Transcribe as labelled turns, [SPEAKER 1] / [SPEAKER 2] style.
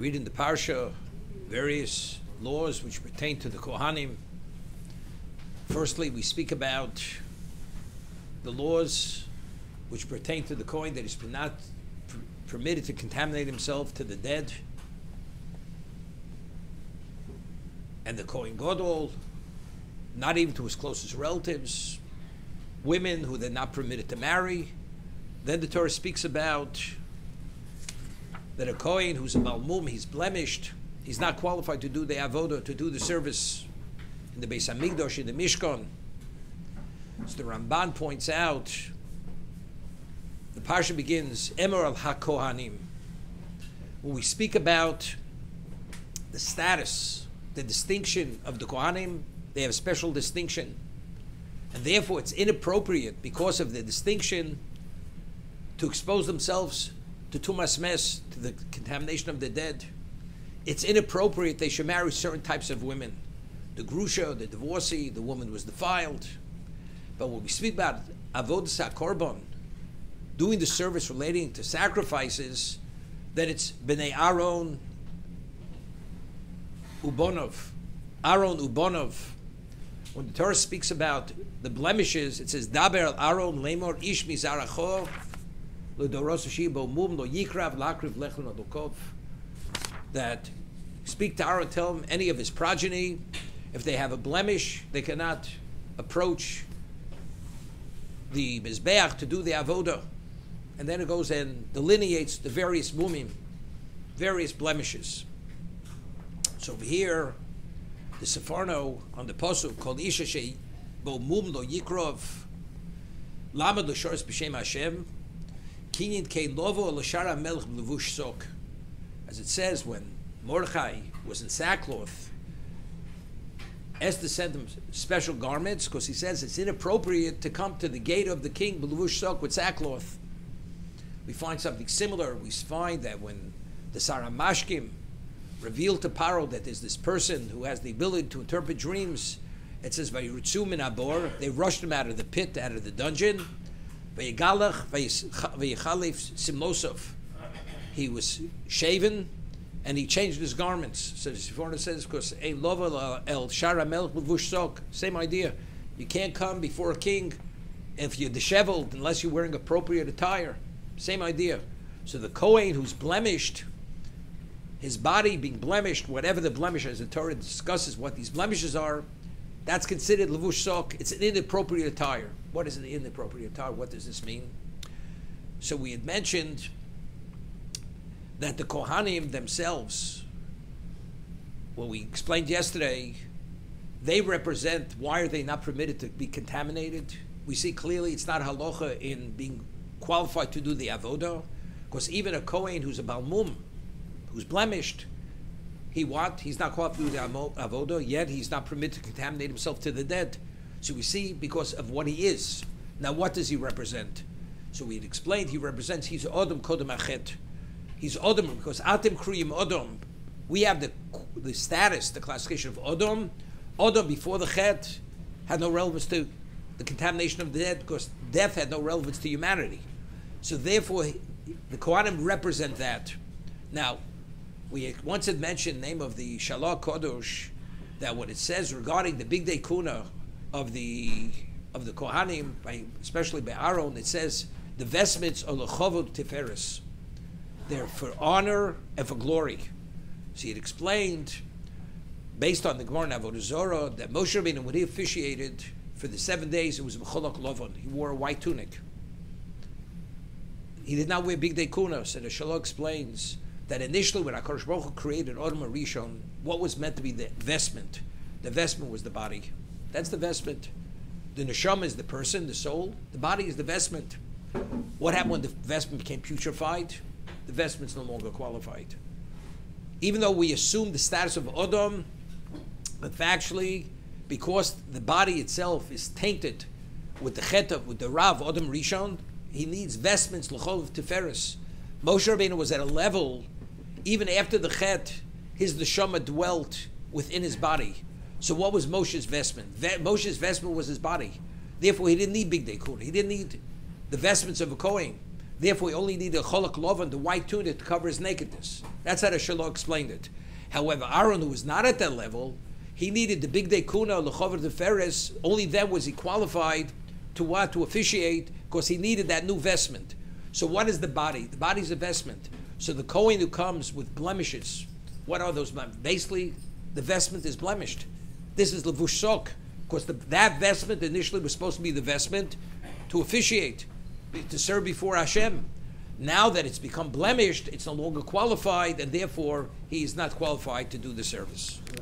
[SPEAKER 1] read in the Parsha various laws which pertain to the Kohanim. Firstly, we speak about the laws which pertain to the Kohen, that he's not permitted to contaminate himself to the dead. And the Kohen Gadol, not even to his closest relatives, women who they're not permitted to marry. Then the Torah speaks about that a Kohen who's a Balmum, he's blemished, he's not qualified to do the Avodah, to do the service in the Beis HaMikdash, in the Mishkan. So the Ramban points out, the Parsha begins, Emor al HaKohanim. When we speak about the status, the distinction of the Kohanim, they have a special distinction. And therefore it's inappropriate, because of the distinction, to expose themselves to Tumas Mes, to the contamination of the dead. It's inappropriate they should marry certain types of women. The Grusha, the divorcee, the woman who was defiled. But when we speak about Avodas HaKorban, doing the service relating to sacrifices, that it's B'nai Aaron Ubonov. Aaron Ubonov. When the Torah speaks about the blemishes, it says, Daber al Aaron lemor ish mizaracho l'doros shibo mum lo yikrav lakriv lechon adokov. That speak to Aaron, tell him any of his progeny, if they have a blemish, they cannot approach the Mizbeach to do the Avodah. And then it goes and delineates the various mumim, various blemishes. So over here, the Sefarno on the Pasuk called Isha Shei Bo Mum Lo Yikrov Lamed Lo Shoros B'Shem Hashem Kinyin Kei Lovo L'Shara Melech B'Levush Sok. As it says, when Mordechai was in sackcloth, Esther sent him special garments, because he says it's inappropriate to come to the gate of the king B'Levush Sok with sackcloth. We find something similar. We find that when the Saramashkim revealed to Paro that there's this person who has the ability to interpret dreams, it says, Vayirutzu min abor, they rushed him out of the pit, out of the dungeon. Vayigalach vayichalif simlosov. He was shaven and he changed his garments. So the Sephorah says, because ein lova el shara melech levush sok. Same idea. You can't come before a king if you're disheveled unless you're wearing appropriate attire. Same idea. So the Kohen who's blemished, his body being blemished, whatever the blemish, as the Torah discusses what these blemishes are, that's considered levush sok. It's an inappropriate attire. What is an inappropriate attire? What does this mean? So we had mentioned that the Kohanim themselves, what we explained yesterday, they represent, why are they not permitted to be contaminated? We see clearly it's not halacha in being qualified to do the avodah, because even a Kohen who's a balmum, who's blemished, he's not qualified to do the avodah, yet he's not permitted to contaminate himself to the dead. So we see because of what he is. Now what does he represent? So we had explained he's Odom Kodem Achet. He's Odom because Atem Kriyim Odom. We have the status, the classification of Odom. Odom before the Chet had no relevance to the contamination of the dead, because death had no relevance to humanity. So therefore, the Kohanim represent that. Now, we once had mentioned the name of the Shalach Kodosh, that what it says regarding the Big Day Kuna of the Kohanim, especially by Aaron, it says the vestments are lechovod tiferes. They're for honor and for glory. So he had explained, based on the Gemara in Avodah Zorah, that Moshe Rabbeinu, when he officiated for the 7 days, it was B'cholak Lovon. He wore a white tunic. He did not wear Big Day Kuna. So the Shalach explains that initially when HaKadosh Baruch Hu created Odom Rishon, what was meant to be the vestment? The vestment was the body. That's the vestment. The neshama is the person, the soul. The body is the vestment. What happened when the vestment became putrefied? The vestment's no longer qualified. Even though we assume the status of Odom, but factually, because the body itself is tainted with the chet, with the Rav Odom Rishon, he needs vestments, l'chol tiferes. Moshe Rabbeinu was at a level, even after the chet, his neshama dwelt within his body. So what was Moshe's vestment? Moshe's vestment was his body. Therefore, he didn't need Big Day Kuna. He didn't need the vestments of a Kohen. Therefore, he only needed a cholak lovan, the white tunic, to cover his nakedness. That's how the Shiloh explained it. However, Aaron, who was not at that level, he needed the big day kuna, lechover de feres. Only then was he qualified to what? To officiate, because he needed that new vestment. So what is the body? The body's a vestment. So the Kohen who comes with blemishes, what are those blemishes? Basically, the vestment is blemished. This is levush sok, because that vestment initially was supposed to be the vestment to officiate, to serve before Hashem. Now that it's become blemished, it's no longer qualified, and therefore he is not qualified to do the service.
[SPEAKER 2] Yeah.